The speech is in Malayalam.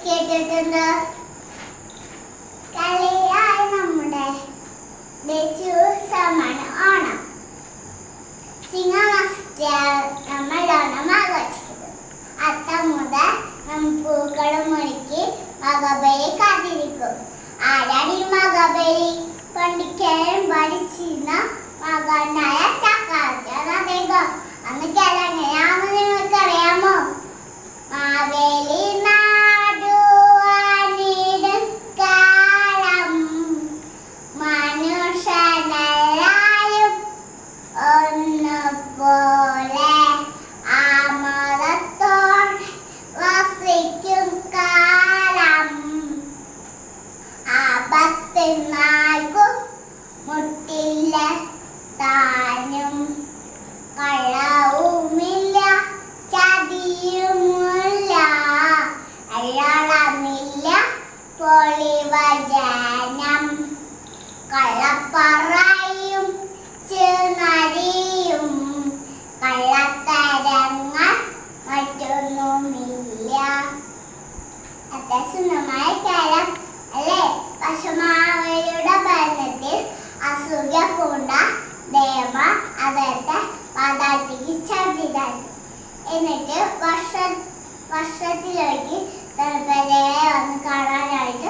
കേട്ടിട്ടുണ്ട്. കളിയായ നമ്മുടെ ദേശീയ ഉത്സവമാണ് ഓണം. ചിങ്ങമാസത്തിലാണ് നമ്മൾ ഓണം ആഘോഷിക്കുന്നത്. അത്തം മുതൽ പൂക്കളും ഒരുക്കി മകബലി കാത്തിരിക്കും. ആരാടി മകബലി? പണ്ടിക്കേരൻ ഭരിച്ചിരുന്ന മകനായ ചക്രവർത്തിയാണ് അദ്ദേഹം. അന്ന് കേരളങ്ങനെയാണെന്ന് നിങ്ങൾക്കറിയാമോ? മാവേലി നാടുവാണിടുക്കാലം മനുഷ്യനെല്ലാരും ഒന്നുപോലെ ആമോദത്തോടെ വസിക്കും കാലം. ആപത്തിനാൽക്കും മുട്ടില്ല താനും കളവുമില്ല ചതിയുമില്ല അയാളമില്ല പൊളിവചനം. കള്ളപ്പറയും ചെന്നരിയും കള്ളത്തരങ്ങൾ മറ്റൊന്നുമില്ല. അത്യസുന്ദരമായ കാലം അല്ലേ? പശുമാവയുടെ ഭരണത്തിൽ അസൂയ പൂണ്ട ദേവൻ അദ്ദേഹത്തെ പാതാളത്തേക്ക് ചതിതായി. എന്നിട്ട് വർഷത്തിലേക്ക് തലപ്പരയെ വന്ന് കാണാനായിട്ട്